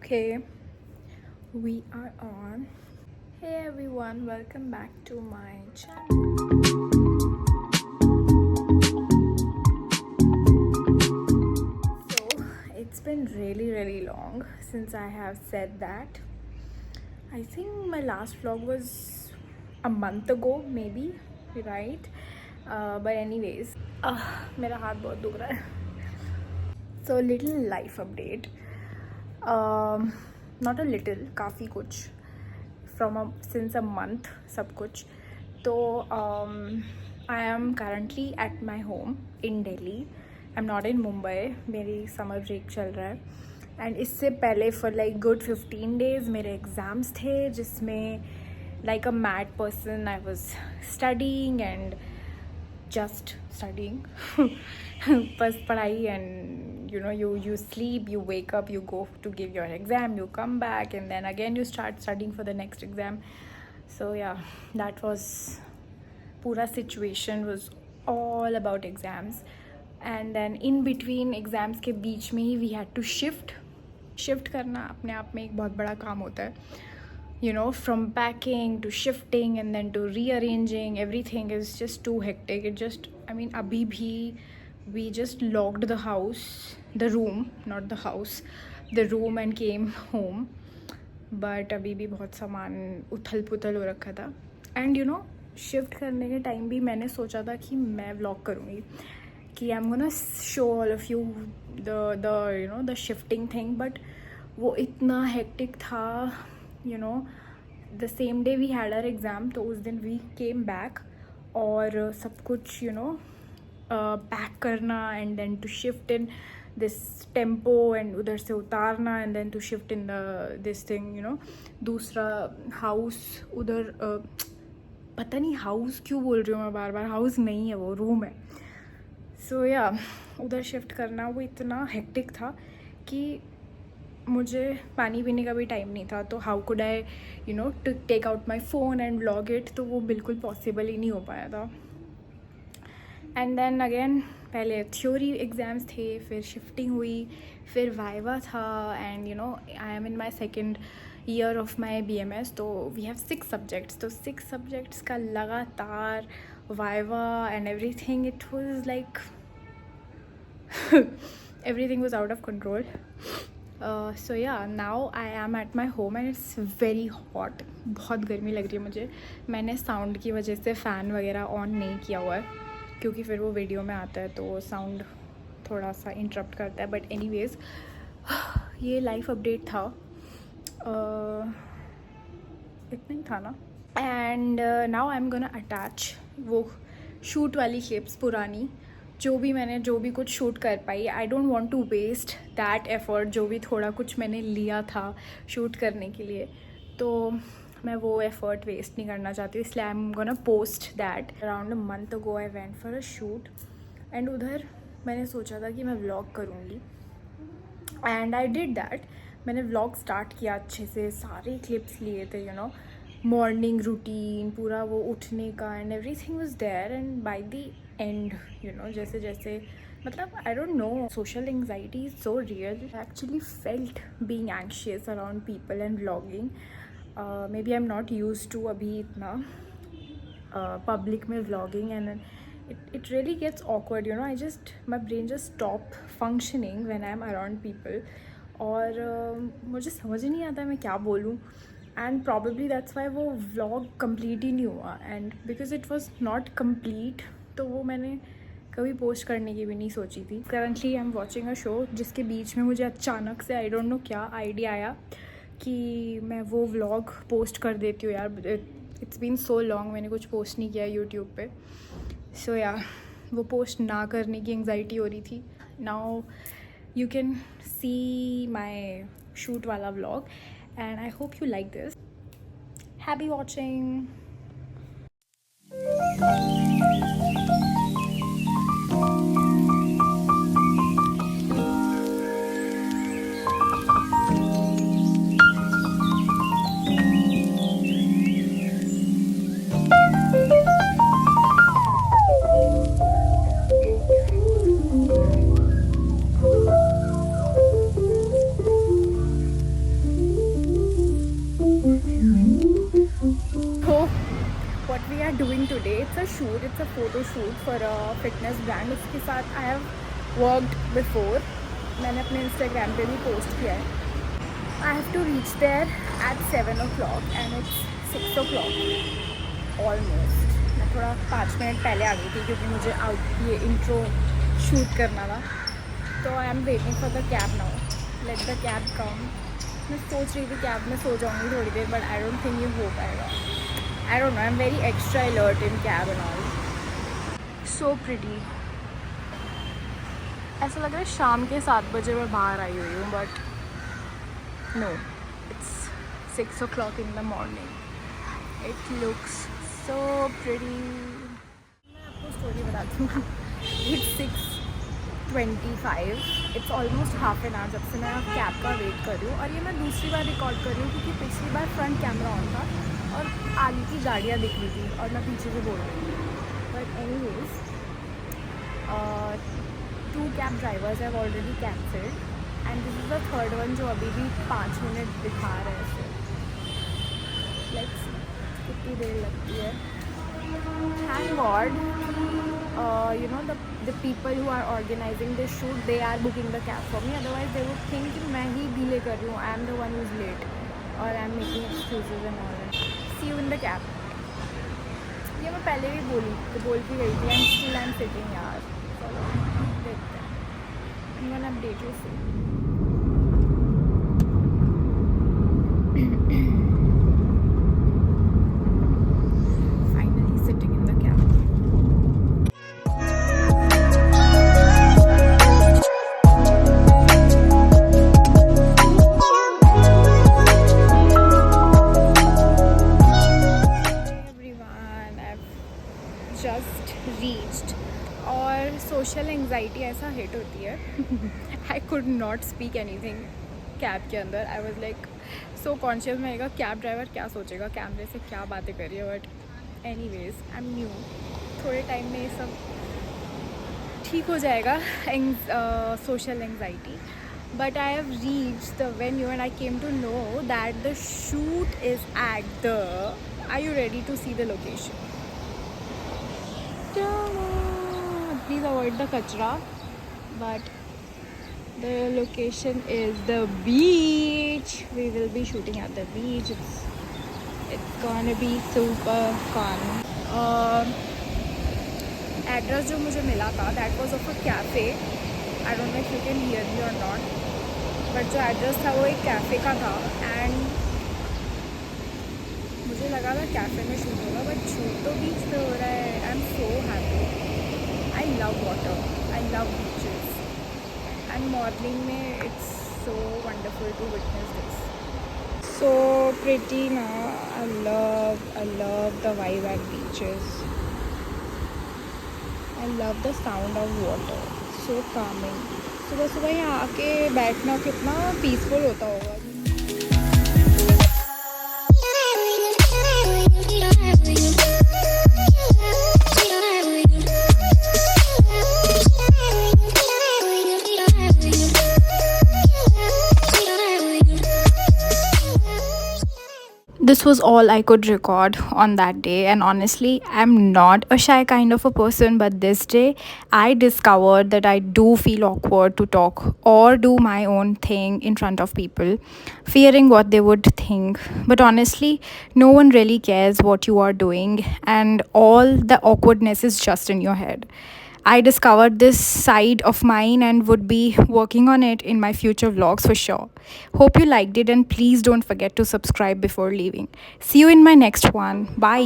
Okay, we are on. Hey everyone, welcome back to my channel. So, it's been really long since I have said that. I think my last vlog was a month ago, maybe, right? But anyways, मेरा हाथ बहुत दुख रहा है. So, little life update. Not a little, काफ़ी कुछ since a month सब कुछ. तो I am currently at my home in Delhi. I'm not in Mumbai. मेरी summer break चल रहा है. And इससे पहले for like good 15 days मेरे exams थे जिसमें like a mad person I was studying and just studying. बस पढ़ाई and you sleep, you wake up, you go to give your exam, you come back and then again you start studying for the next exam. So yeah, that was pura situation was all about exams. And then in between exams के बीच में ही we had to shift करना अपने आप में एक बहुत बड़ा काम होता है. From packing to shifting and then to rearranging, everything is just too hectic. अभी भी we just locked the room and came home. But अभी भी बहुत सामान उथल पुथल हो रखा था. And शिफ्ट करने के टाइम भी मैंने सोचा था कि मैं व्लॉग करूँगी कि I am gonna show all of you the shifting thing. But वो इतना हेक्टिक था. The same day we had our exam, तो उस दिन वी केम बैक और सब कुछ पैक करना and then to shift in this tempo and उधर से उतारना and then to shift in this thing दूसरा हाउस उधर. पता नहीं हाउस क्यों बोल रही हूँ मैं बार बार. हाउस नहीं है, वो रूम है. सो या उधर शिफ्ट करना वो इतना हेक्टिक था कि मुझे पानी पीने का भी टाइम नहीं था. तो how could I to take out my phone and vlog it. तो वो बिल्कुल पॉसिबल ही नहीं हो पाया था. एंड देन अगेन पहले थ्योरी एग्ज़ाम्स थे, फिर शिफ्टिंग हुई, फिर वाइवा था. And I am in my second year of my BMS. तो वी हैव 6 सब्जेक्ट्स. तो 6 सब्जेक्ट्स का लगातार viva and everything, it was like everything was out of control. So yeah, now I am at my home and it's very hot. बहुत गर्मी लग रही है मुझे. मैंने साउंड की वजह से फ़ैन वगैरह ऑन नहीं किया हुआ है क्योंकि फिर वो वीडियो में आता है तो साउंड थोड़ा सा इंटरप्ट करता है. बट एनीवेज, ये लाइफ अपडेट था. इतना ही था ना. And now I am gonna attach वो शूट वाली क्लिप्स पुरानी जो भी कुछ शूट कर पाई. I don't want to waste that effort. जो भी थोड़ा कुछ मैंने लिया था शूट करने के लिए, तो मैं वो एफर्ट वेस्ट नहीं करना चाहती. इसलिए आई am gonna post that. Around a month ago I went for a shoot and उधर मैंने सोचा था कि मैं व्लॉग करूँगी एंड आई डिड दैट. मैंने व्लॉग स्टार्ट किया अच्छे से, सारे क्लिप्स लिए थे. मॉर्निंग रूटीन पूरा वो उठने का and everything was there. And by the end जैसे मतलब I don't know, social anxiety is so real. I actually felt being anxious around people and vlogging. Maybe I am not used to अभी इतना public में vlogging and it really gets awkward. My brain just stop functioning when I'm around people. और मुझे समझ ही नहीं आता मैं क्या बोलूँ. एंड प्रॉबेबली दैट्स वाई वो व्लॉग कंप्लीट ही नहीं हुआ. And because it was not complete तो वो मैंने कभी पोस्ट करने की भी नहीं सोची थी. Currently I am watching a show जिसके बीच में मुझे अचानक से आई डोंट नो क्या आइडिया आया कि मैं वो व्लॉग पोस्ट कर देती हूँ यार. इट्स बीन सो लॉन्ग मैंने कुछ पोस्ट नहीं किया यूट्यूब पे. सो या वो पोस्ट ना करने की एंग्जाइटी हो रही थी. Now you can see my shoot wala vlog and I hope you like this. Happy watching. Shoot for a fitness brand. उसके साथ आई हैव वर्कड बिफोर. मैंने अपने इंस्टाग्राम पे भी पोस्ट किया है. I have to reach there at 7 o'clock and it's 6 o'clock almost. मैं थोड़ा 5 मिनट पहले आ गई थी क्योंकि मुझे ये इंट्रो शूट करना था. तो I am waiting for the cab now. Let the cab come. मैं सोच रही थी कैब में सो जाऊँगी थोड़ी देर, बट आई डोंट थिंक ये हो पाएगा. I don't know, I am very extra alert in cab and all. So pretty. ऐसा लग रहा है शाम के 7 बजे मैं बाहर आई हुई हूँ, but no, it's 6 o'clock in the morning. It looks so pretty. मैं आपको स्टोरी बताती हूँ. It's 6:25. It's almost half an hour जब से मैं कैब का वेट कर रही हूँ. और ये मैं दूसरी बार रिकॉर्ड कर रही हूँ क्योंकि पिछली बार फ्रंट कैमरा ऑन था और आगे की गाड़ियाँ दिख रही थी और मैं पीछे से बोल रही थी. But anyways, 2 cab drivers have already cancelled and this is the third one जो अभी भी 5 मिनट दिखा रहे हैं. फिर लेट्स कितनी देर लगती है. Thank God, you know the people who are organizing this shoot, they are booking the cab for me. Otherwise they would think कि मैं ही डिले कर रही हूँ. I am the one who is late और I am making excuses and all. See you in the cab. ये मैं पहले भी बोल के गई थी. आई एम सिटिंग यार. चलो देखते हैं. I'm gonna update you soon. Finally sitting in the cab. Everyone, I've just reached. और सोशल एंग्जाइटी ऐसा हिट होती है. I could not speak anything cab के अंदर. I was like so conscious. मैं कहा कैब ड्राइवर क्या सोचेगा, कैमरे से क्या बातें कर रही है. But anyways, I am new. थोड़े टाइम में ये सब ठीक हो जाएगा, social anxiety. But I have reach the venue and I came to know that the shoot is at the. Are you ready to see the location? Please avoid the kachra, but the location is the beach. We will be shooting at the beach. It's gonna be super fun. Address जो मुझे मिला था, that was of a cafe. I don't know if you can hear me or not, but जो address था वो एक cafe का था and मुझे लगा था कैफ़े में शूट होगा, बट शूट तो बीच पे हो रहा है. I am so happy. I love water, I love beaches, and morning में it's so wonderful to witness this. So pretty na. I love the vibe at beaches. I love the sound of water, so calming. सुबह सुबह यहाँ आके बैठना कितना peaceful होता होगा. This was all I could record on that day, and honestly, I'm not a shy kind of a person, but this day I discovered that I do feel awkward to talk or do my own thing in front of people, fearing what they would think. But honestly, no one really cares what you are doing, and all the awkwardness is just in your head. I discovered this side of mine and would be working on it in my future vlogs for sure. Hope you liked it, and please don't forget to subscribe before leaving. See you in my next one. Bye.